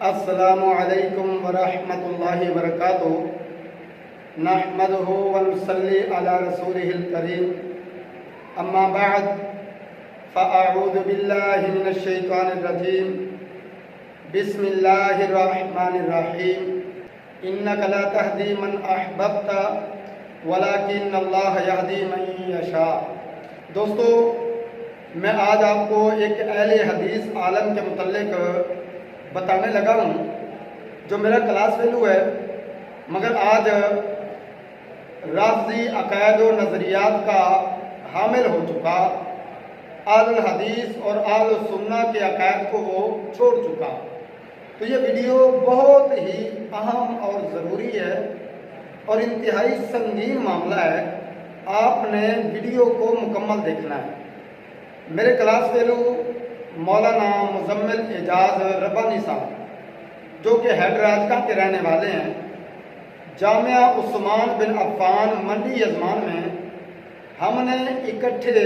السلام علیکم ورحمۃ اللہ وبرکاتہ۔ نحمدہ ونصلی علی رسولہ الکریم، اما بعد فاعوذ باللہ من الشیطان الرجیم، بسم اللہ الرحمن الرحیم۔ انک لا تہدی من احببت ولکن اللہ یہدی من یشاء۔ دوستو، میں آج آپ کو ایک اہل حدیث عالم کے متعلق بتانے لگا ہوں جو میرا کلاس فیلو ہے، مگر آج رافضی عقائد و نظریات کا حامل ہو چکا، اہل الحدیث اور اہل السنہ کے عقائد کو وہ چھوڑ چکا۔ تو یہ ویڈیو بہت ہی اہم اور ضروری ہے اور انتہائی سنگین معاملہ ہے، آپ نے ویڈیو کو مکمل دیکھنا ہے۔ میرے کلاس فیلو مولانا مزمل اعجاز ربانی صاحب، جو کہ حیدرآباد کے رہنے والے ہیں، جامعہ عثمان بن عفان منڈی یزمان میں ہم نے اکٹھے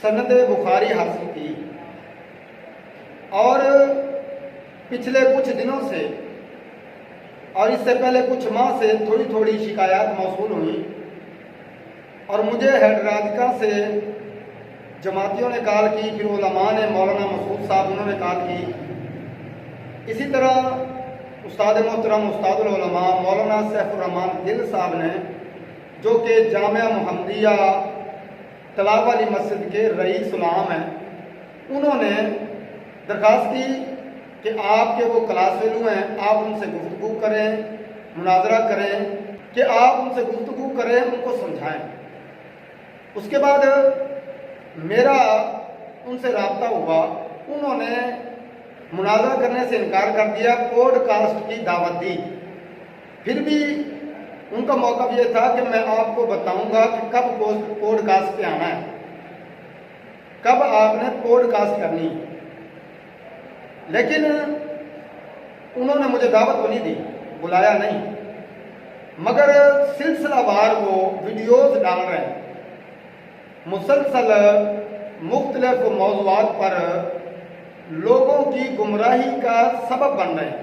سند بخاری حاصل کی، اور پچھلے کچھ دنوں سے اور اس سے پہلے کچھ ماہ سے تھوڑی تھوڑی شکایات موصول ہوئیں، اور مجھے حیدرآباد سے جماعتیوں نے کال کی، پھر علماء نے، مولانا مسعود صاحب انہوں نے کال کی، اسی طرح استاد محترم استاد العلماء مولانا سیف الرحمان دل صاحب نے، جو کہ جامعہ محمدیہ طلاب والی مسجد کے رئیس العام ہیں، انہوں نے درخواست کی کہ آپ کے وہ کلاس فیلو ہیں، آپ ان سے گفتگو کریں، مناظرہ کریں، کہ آپ ان سے گفتگو کریں، ان کو سمجھائیں۔ اس کے بعد میرا ان سے رابطہ ہوا، انہوں نے مناظرہ کرنے سے انکار کر دیا، پوڈ کاسٹ کی دعوت دی۔ پھر بھی ان کا موقف یہ تھا کہ میں آپ کو بتاؤں گا کہ کب پوڈ کاسٹ پہ آنا ہے، کب آپ نے پوڈ کاسٹ کرنی ہے، لیکن انہوں نے مجھے دعوت تو نہیں دی، بلایا نہیں، مگر سلسلہ وار وہ ویڈیوز ڈال رہے ہیں، مسلسل مختلف موضوعات پر لوگوں کی گمراہی کا سبب بن رہے ہیں۔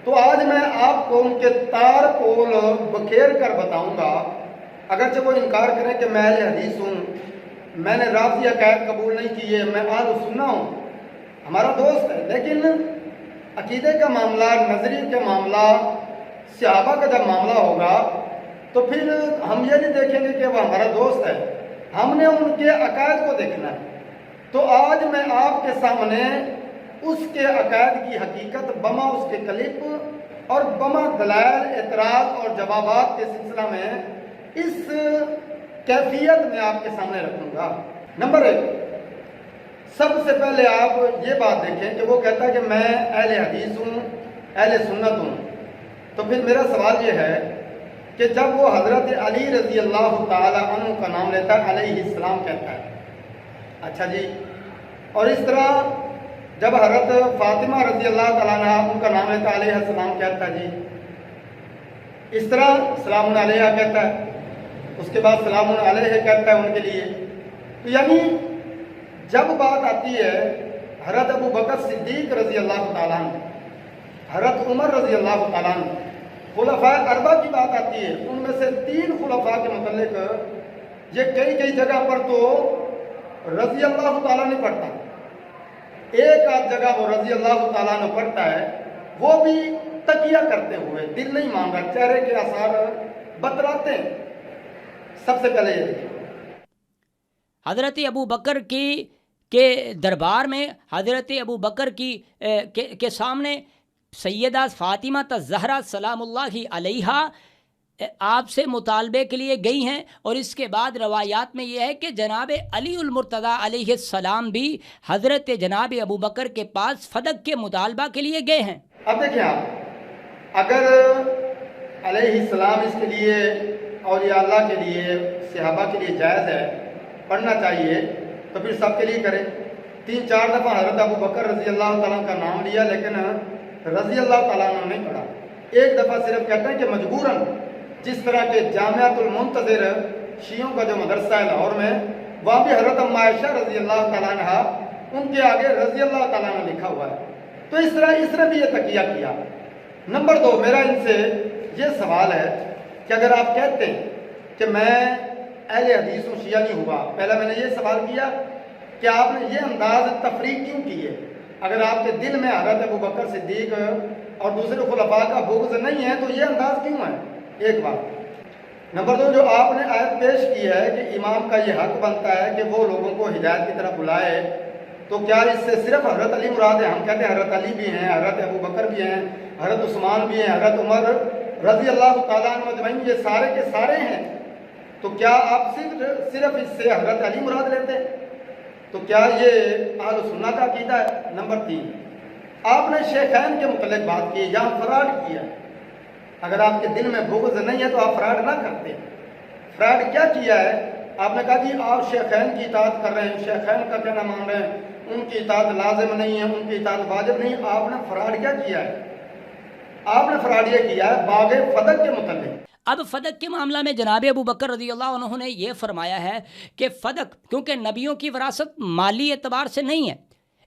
تو آج میں آپ کو ان کے تار پول بکھیر کر بتاؤں گا، اگرچہ وہ انکار کریں کہ میں اہل حدیث ہوں، میں نے رافضی عقائد قبول نہیں کیے، میں اہل سنہ ہوں، ہمارا دوست ہے، لیکن عقیدے کا معاملہ، نظریے کا معاملہ، صحابہ کا جب معاملہ ہوگا تو پھر ہم یہ نہیں دیکھیں گے کہ وہ ہمارا دوست ہے، ہم نے ان کے عقائد کو دیکھنا ہے۔ تو آج میں آپ کے سامنے اس کے عقائد کی حقیقت بما اس کے کلپ اور بما دلائل، اعتراض اور جوابات کے سلسلہ میں اس کیفیت میں آپ کے سامنے رکھوں گا۔ نمبر 1، سب سے پہلے آپ یہ بات دیکھیں کہ وہ کہتا ہے کہ میں اہل حدیث ہوں، اہل سنت ہوں۔ تو پھر میرا سوال یہ ہے کہ جب وہ حضرت علی رضی اللہ تعالی عنہ کا نام لیتا ہے، علیہ السلام کہتا ہے، اچھا جی، اور اس طرح جب حضرت فاطمہ رضی اللہ تعالیٰ عنہ ان کا نام لیتا ہے، علیہ السلام کہتا ہے جی، اس طرح سلام علیہ کہتا ہے، اس کے بعد سلام علیہ کہتا ہے ان کے لیے۔ تو یعنی جب بات آتی ہے حضرت ابو بکر صدیق رضی اللہ تعالیٰ عنہ، حضرت عمر رضی اللہ تعالیٰ عنہ، خلفاء اربعہ کی بات آتی ہے، ان میں سے 3 خلفاء کے متعلق یہ کئی جگہ پر تو رضی اللہ تعالیٰ نے پڑھتا، ایک آدھ جگہ وہ رضی اللہ تعالیٰ نے پڑھتا ہے، وہ بھی تکیہ کرتے ہوئے، دل نہیں مان رہا، چہرے کے آثار بتلاتے ہیں۔ سب سے پہلے یہ دیکھیں، حضرت ابو بکر کے دربار میں، حضرت ابو بکر کے سامنے سیدہ فاطمہ الزہرا سلام اللہ علیہا آپ سے مطالبے کے لیے گئی ہیں، اور اس کے بعد روایات میں یہ ہے کہ جناب علی المرتضیٰ علیہ السلام بھی حضرت جناب ابو بکر کے پاس فدق کے مطالبہ کے لیے گئے ہیں۔ اب دیکھیں آپ، اگر علیہ السلام اس کے لیے اولیاء اللہ کے لیے، صحابہ کے لیے جائز ہے، پڑھنا چاہیے، تو پھر سب کے لیے کریں۔ 3-4 دفعہ حضرت ابو بکر رضی اللہ تعالیٰ کا نام لیا، لیکن رضی اللہ تعالیٰ نے نہیں پڑھا، ایک دفعہ صرف کہتے ہیں کہ مجبوراً، جس طرح کہ جامعۃ المنتظر شیعوں کا جو مدرسہ ہے لاہور میں، وہاں بھی حضرت عائشہ رضی اللہ تعالیٰ عنہ ان کے آگے رضی اللہ تعالیٰ نے لکھا ہوا ہے، تو اس طرح اس نے بھی یہ تقیہ کیا۔ نمبر 2، میرا ان سے یہ سوال ہے کہ اگر آپ کہتے ہیں کہ میں اہل حدیث و شیعہ نہیں ہوا، پہلا میں نے یہ سوال کیا کہ آپ نے یہ انداز تفریق کیوں کی ہے؟ اگر آپ کے دل میں حضرت ابو بکر صدیق اور دوسرے خلفاء کا بغض نہیں ہے تو یہ انداز کیوں ہے؟ ایک بات۔ نمبر 2، جو آپ نے آیت پیش کی ہے کہ امام کا یہ حق بنتا ہے کہ وہ لوگوں کو ہدایت کی طرف بلائے، تو کیا اس سے صرف حضرت علی مراد ہے؟ ہم کہتے ہیں حضرت علی بھی ہیں، حضرت ابو بکر بھی ہیں، حضرت عثمان بھی ہیں، حضرت عمر رضی اللہ تعالیٰ عنہ اجمعین، یہ سارے کے سارے ہیں، تو کیا آپ صرف اس سے حضرت علی مراد لیتے ہیں؟ تو کیا یہ اہل سنت کا عقیدہ ہے؟ نمبر 3، آپ نے شیخین کے متعلق بات کی، جہاں فراڈ کیا۔ اگر آپ کے دل میں بغض نہیں ہے تو آپ فراڈ نہ کرتے۔ فراڈ کیا کیا ہے؟ آپ نے کہا جی آپ شیخین کی اطاعت کر رہے ہیں، شیخین کا کہنا مان رہے ہیں، ان کی اطاعت لازم نہیں ہے، ان کی اطاعت واجب نہیں ہے۔ آپ نے فراڈ کیا کیا ہے؟ آپ نے فراڈ یہ کیا ہے باغ فدق کے متعلق۔ اب فدق کے معاملہ میں جناب ابو بکر رضی اللہ عنہ نے یہ فرمایا ہے کہ فدق کیونکہ نبیوں کی وراثت مالی اعتبار سے نہیں ہے،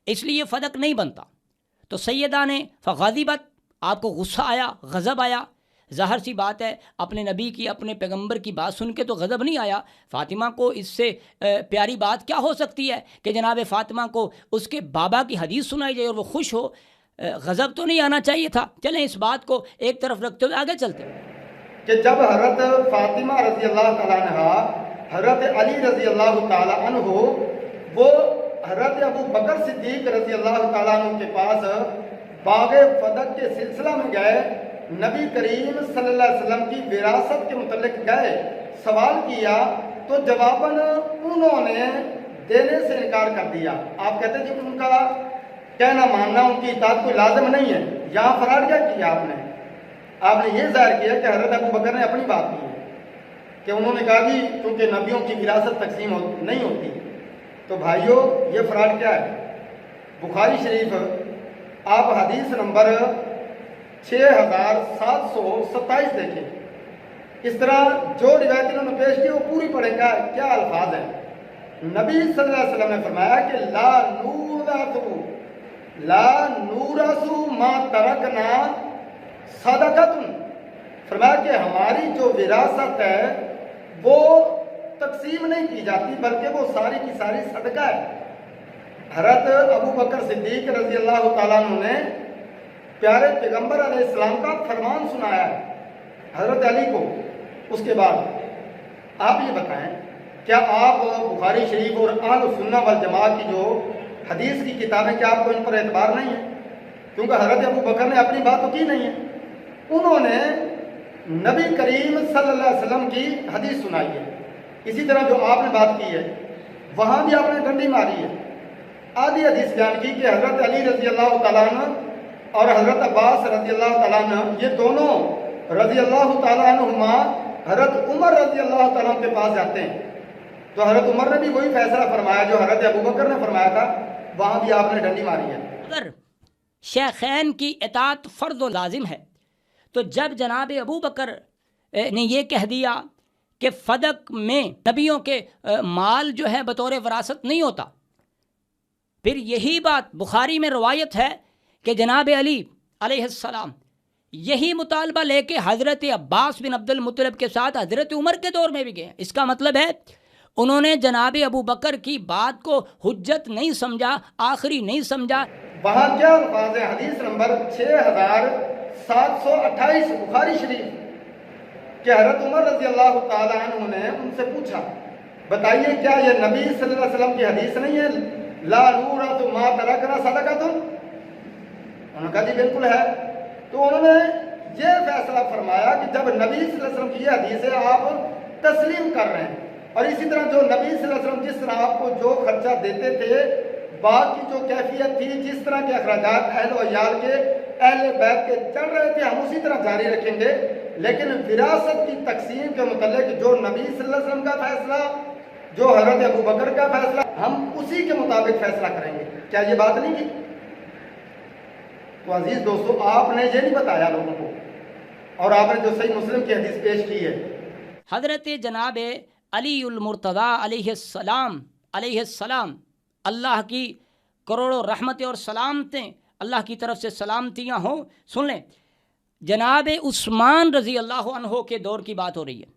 اس لیے فدق نہیں بنتا۔ تو سیدہ نے فغضبت، آپ کو غصہ آیا، غضب آیا۔ ظاہر سی بات ہے، اپنے نبی کی، اپنے پیغمبر کی بات سن کے تو غضب نہیں آیا۔ فاطمہ کو اس سے پیاری بات کیا ہو سکتی ہے کہ جناب فاطمہ کو اس کے بابا کی حدیث سنائی جائے اور وہ خوش ہو؟ غضب تو نہیں آنا چاہیے تھا۔ چلیں اس بات کو ایک طرف رکھتے ہوئے آگے چلتے ہیں کہ جب حضرت فاطمہ رضی اللہ تعالیٰ عنہ حضرت علی رضی اللہ تعالیٰ عنہ وہ حضرت ابو بکر صدیق رضی اللہ تعالیٰ عنہ کے پاس باغ فدق کے سلسلہ میں گئے، نبی کریم صلی اللہ علیہ وسلم کی وراثت کے متعلق گئے، سوال کیا تو جواباً انہوں نے دینے سے انکار کر دیا۔ آپ کہتے ہیں جی ان کا کہنا ماننا، ان کی اطاعت کوئی لازم نہیں ہے۔ یہاں فراڈ کیا کیا آپ نے یہ ظاہر کیا کہ حضرت ابو بکر نے اپنی بات کی ہے کہ انہوں نے کہا جی کیونکہ نبیوں کی وراثت تقسیم نہیں ہوتی۔ تو بھائیوں یہ فراڈ کیا ہے؟ بخاری شریف آپ حدیث نمبر 6727 دیکھیں، اس طرح جو روایت انہوں نے پیش کی وہ پوری پڑھیں گا، کیا الفاظ ہیں۔ نبی صلی اللہ علیہ وسلم نے فرمایا کہ لا نورث ما ترکنا صدقۃ، فرمایا کہ ہماری جو وراثت ہے وہ تقسیم نہیں کی جاتی بلکہ وہ ساری کی ساری صدقہ ہے۔ حضرت ابو بکر صدیق رضی اللہ تعالیٰ عنہ نے پیارے پیغمبر علیہ السلام کا فرمان سنایا ہے حضرت علی کو۔ اس کے بعد آپ یہ بتائیں کیا آپ بخاری شریف اور اہل سنہ والجماعت کی جو حدیث کی کتابیں کیا آپ کو ان پر اعتبار نہیں ہے؟ کیونکہ حضرت ابو بکر نے اپنی بات تو کی نہیں ہے، انہوں نے نبی کریم صلی اللہ علیہ وسلم کی حدیث سنائی ہے۔ اسی طرح جو آپ نے بات کی ہے وہاں بھی آپ نے ڈنڈی ماری ہے، آدھی حدیث بیان کی کہ حضرت علی رضی اللہ تعالیٰ عنہ اور حضرت عباس رضی اللہ تعالیٰ عنہ یہ دونوں رضی اللہ تعالیٰ عنہما حضرت عمر رضی اللہ تعالیٰ عنہ کے پاس جاتے ہیں، تو حضرت عمر نے بھی وہی فیصلہ فرمایا جو حضرت ابو بکر نے فرمایا تھا، وہاں بھی آپ نے ڈنڈی ماری ہے۔ اگر شیخین کی اطاعت فرض و لازم ہے تو جب جناب ابو بکر نے یہ کہہ دیا کہ فدق میں نبیوں کے مال جو ہے بطور وراثت نہیں ہوتا، پھر یہی بات بخاری میں روایت ہے کہ جناب علی علیہ السلام یہی مطالبہ لے کے حضرت عباس بن عبد المطلب کے ساتھ حضرت عمر کے دور میں بھی گئے۔ اس کا مطلب ہے انہوں نے جناب ابو بکر کی بات کو حجت نہیں سمجھا، آخری نہیں سمجھا۔ وہاں کیا الفاظ ہے؟ حدیث نمبر 6728 بخاری شریف کہ حضرت عمر رضی اللہ تعالیٰ عنہ نے ان سے پوچھا بتائیے کیا یہ نبی صلی اللہ علیہ وسلم کی حدیث نہیں ہے لا نورث ما ترکنا صدقۃ؟ انہوں نے کہا جی بالکل ہے۔ تو انہوں نے یہ فیصلہ فرمایا کہ جب نبی صلی اللہ علیہ وسلم کی یہ حدیث ہے آپ تسلیم کر رہے ہیں، اور اسی طرح جو نبی صلی اللہ علیہ وسلم جس طرح آپ کو جو خرچہ دیتے تھے، باغ کی جو کیفیت تھی، جس طرح کے اخراجات اہل و عیال کے اہل بیت کے چل رہے تھے، ہم اسی طرح جاری رکھیں گے، لیکن وراثت کی تقسیم کے متعلق جو نبی صلی اللہ علیہ وسلم کا فیصلہ، جو حضرت ابو بکر کا فیصلہ، ہم اسی کے مطابق فیصلہ کریں گے۔ کیا یہ بات نہیں کی؟ تو عزیز دوستو آپ نے یہ نہیں بتایا لوگوں کو، اور آپ نے جو صحیح مسلم کی حدیث پیش کی ہے، حضرت جناب علی المرتضیٰ علیہ السلام اللہ کی کروڑوں رحمتیں اور سلامتیں اللہ کی طرف سے سلامتیاں ہوں. سن لیں، جناب عثمان رضی اللہ عنہ کے دور کی بات ہو رہی ہے.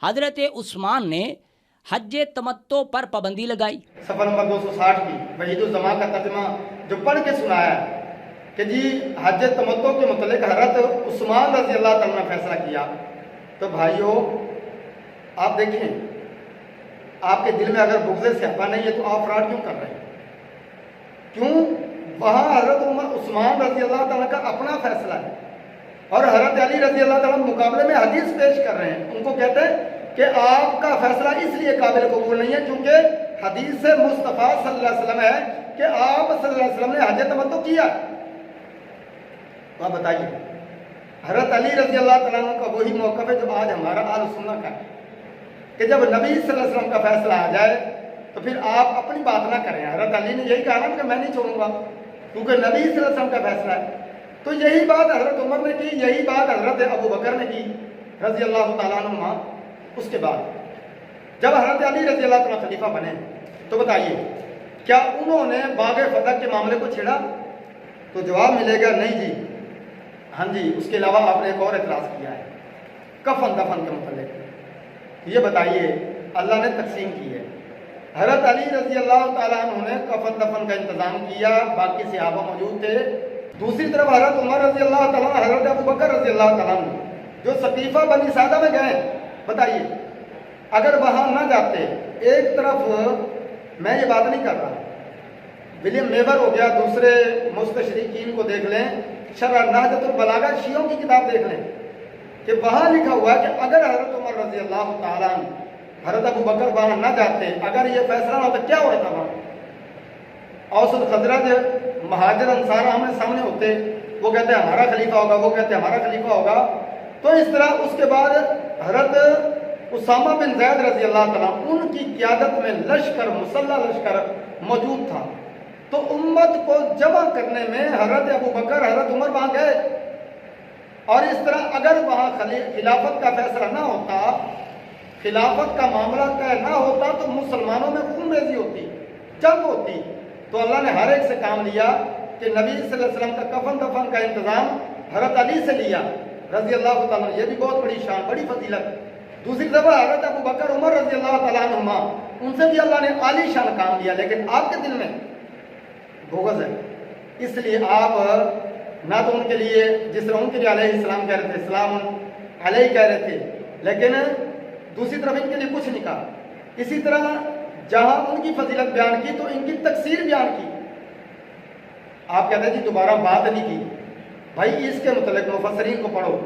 حضرت عثمان نے حج تمتع پر پابندی لگائی. صفحہ نمبر 260 کی وحید الزماں کا ترجمہ جو پڑھ کے سنایا ہے کہ جی حج تمتع کے متعلق حضرت عثمان رضی اللہ تعالیٰ نے فیصلہ کیا. تو بھائیو آپ دیکھیں، آپ کے دل میں اگر بغض صحابہ نہیں ہے تو آپ فراڈ کیوں کر رہے ہیں؟ کیوں؟ وہاں حضرت عثمان رضی اللہ تعالیٰ کا اپنا فیصلہ ہے اور حضرت علی رضی اللہ تعالیٰ مقابلے میں حدیث پیش کر رہے ہیں. ان کو کہتے ہیں کہ آپ کا فیصلہ اس لیے قابل قبول نہیں ہے کیونکہ حدیث مصطفیٰ صلی اللہ علیہ وسلم ہے کہ آپ صلی اللہ علیہ وسلم نے حج تمتع کیا. تو آپ بتائیے، حضرت علی رضی اللہ تعالیٰ عنہ کا وہی موقف ہے جو آج ہمارا اہل سنت کا ہے کہ جب نبی صلی اللہ علیہ وسلم کا فیصلہ آ جائے تو پھر آپ اپنی بات نہ کریں. حضرت علی نے یہی کہا نا کہ میں نہیں چھوڑوں گا کیونکہ نبی صلی اللہ علیہ وسلم کا فیصلہ ہے. تو یہی بات حضرت عمر نے کی، یہی بات حضرت ابو بکر نے کی رضی اللہ تعالیٰ عنہ. اس کے بعد جب حضرت علی رضی اللہ تعالیٰ خلیفہ بنے تو بتائیے کیا انہوں نے باغ فتح کے معاملے کو چھیڑا؟ تو جواب ملے گا نہیں جی. ہاں جی، اس کے علاوہ آپ نے ایک اور اعتراض کیا ہے کفن دفن کے متعلق. یہ بتائیے اللہ نے تقسیم کی ہے. حضرت علی رضی اللہ تعالیٰ عنہ نے کفن دفن کا انتظام کیا، باقی صحابہ موجود تھے. دوسری طرف حضرت عمر رضی اللہ تعالیٰ عنہ، حضرت ابو بکر رضی اللہ تعالیٰ عنہ جو سقیفہ بنی سعدہ میں گئے، بتائیے اگر وہاں نہ جاتے. ایک طرف میں یہ بات نہیں کر رہا، ولیم میور ہو گیا، دوسرے مستشرقین کو دیکھ لیں، شرح نہجۃ البلاغہ شیعوں کی کتاب دیکھ لیں کہ وہاں لکھا ہوا ہے کہ اگر حضرت عمر رضی اللہ تعالیٰ عنہ، حضرت ابو بکر وہاں نہ جاتے، اگر یہ فیصلہ نہ ہوتا کیا ہوتا وہاں؟ اوس الخزرج مہاجر انصار آمنے سامنے ہوتے، وہ کہتے ہیں ہمارا خلیفہ ہوگا، وہ کہتے ہیں ہمارا خلیفہ ہوگا. تو اس طرح اس کے بعد حضرت اسامہ بن زید رضی اللہ تعالیٰ ان کی قیادت میں لشکر، مسلح لشکر موجود تھا. تو امت کو جمع کرنے میں حضرت ابو بکر، حضرت عمر وہاں گئے. اور اس طرح اگر وہاں خلافت کا فیصلہ نہ ہوتا، خلافت کا معاملہ طے نہ ہوتا تو مسلمانوں میں خون ریزی ہوتی، جنگ ہوتی. تو اللہ نے ہر ایک سے کام لیا کہ نبی صلی اللہ علیہ وسلم کا کفن دفن کا انتظام حضرت علی سے لیا رضی اللہ تعالیٰ. یہ بھی بہت بڑی شان، بڑی فضیلت. دوسری دفعہ حضرت ابو بکر عمر رضی اللہ تعالیٰ عنہما، ان سے بھی اللہ نے عالی شان کام لیا. لیکن آپ کے دل میں بغض ہے، اس لیے آپ نہ تو ان کے لیے جس طرح ان کے لیے علیہ السلام کہہ رہے تھے، السلام علیہ کہہ رہے تھے، لیکن دوسری طرف ان کے لیے کچھ نہیں کہا. اسی طرح جہاں ان کی فضیلت بیان کی تو ان کی تکثیر بیان کی. آپ کہتے ہیں جی دوبارہ بات نہیں کی. بھائی اس کے متعلق مفسرین کو پڑھو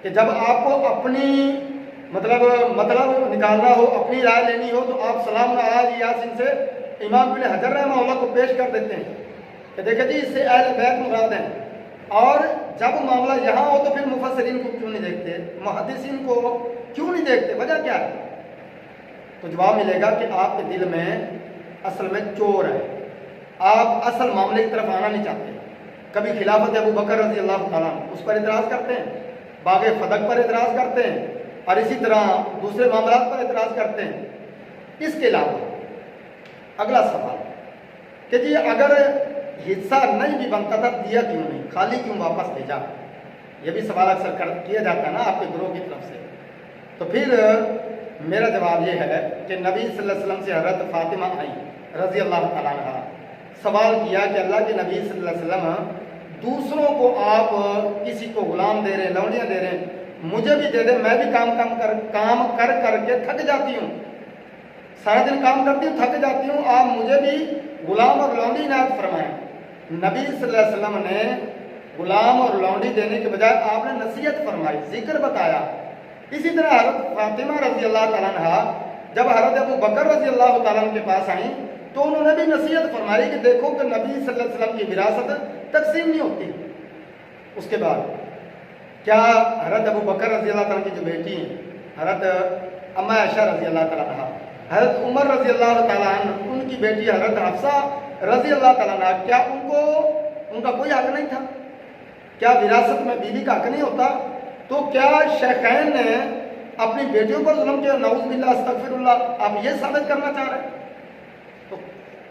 کہ جب آپ کو اپنی مطلب نکالنا ہو، اپنی رائے لینی ہو تو آپ سلام آج یاسین سے امام بن حجر رحمہ اللہ کو پیش کر دیتے ہیں کہ دیکھیں جی اس سے اہل بیت مراد ہیں. اور جب معاملہ یہاں ہو تو پھر مفسرین کو کیوں نہیں دیکھتے، محدثین کو کیوں نہیں دیکھتے؟ وجہ کیا ہے؟ تو جواب ملے گا کہ آپ کے دل میں اصل میں چور ہے، آپ اصل معاملے کی طرف آنا نہیں چاہتے. کبھی خلافت ابو بکر رضی اللہ تعالیٰ اس پر اعتراض کرتے ہیں، باغ فتح پر اعتراض کرتے ہیں، اور اسی طرح دوسرے معاملات پر اعتراض کرتے ہیں. اس کے علاوہ اگلا سوال کہ جی اگر حصہ نہیں بھی بنتا تھا دیا کیوں نہیں، خالی کیوں واپس بھیجا؟ یہ بھی سوال اکثر کیا جاتا ہے نا آپ کے گروہ کی طرف سے. تو پھر میرا جواب یہ ہے کہ نبی صلی اللہ علیہ وسلم سے حضرت فاطمہ آئی رضی اللہ تعالیٰ عنہ، سوال کیا کہ اللہ کے نبی صلی اللہ علیہ وسلم دوسروں کو آپ کسی کو غلام دے رہے ہیں، لونڈیاں دے رہے ہیں، مجھے بھی دے دیں، میں بھی کام کر کے تھک جاتی ہوں، سارا دن کام کرتی ہوں، تھک جاتی ہوں، آپ مجھے بھی غلام اور لونڈی عنایت فرمائیں. نبی صلی اللہ علیہ وسلم نے غلام اور لونڈی دینے کے بجائے آپ نے نصیحت فرمائی، ذکر بتایا. اسی طرح حضرت فاطمہ رضی اللہ تعالیٰ عنہ جب حضرت ابو بکر رضی اللہ تعالیٰ عنہ کے پاس آئیں تو انہوں نے بھی نصیحت فرمائی کہ دیکھو کہ نبی صلی اللہ علیہ وسلم کی وراثت تقسیم نہیں ہوتی. اس کے بعد کیا حضرت ابو بکر رضی اللہ تعالیٰ کی جو بیٹی ہیں حضرت اما عائشہ رضی اللہ تعالیٰ عنہ، حضرت عمر رضی اللہ تعالیٰ عنہ، ان کی بیٹی حضرت حفصہ رضی اللہ تعالیٰ عنہ، کیا ان کا کوئی حق نہیں تھا؟ کیا وراثت میں بیوی کا حق نہیں ہوتا؟ تو کیا شیخین نے اپنی بیٹیوں پر ظلم کیا؟ نعوذ باللہ استغفر اللہ. آپ یہ ثابت کرنا چاہ رہے ہیں تو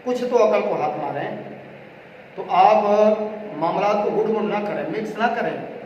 کچھ تو عقل کو ہاتھ ماریں. تو آپ معاملات کو گڑ گڑ نہ کریں، مکس نہ کریں.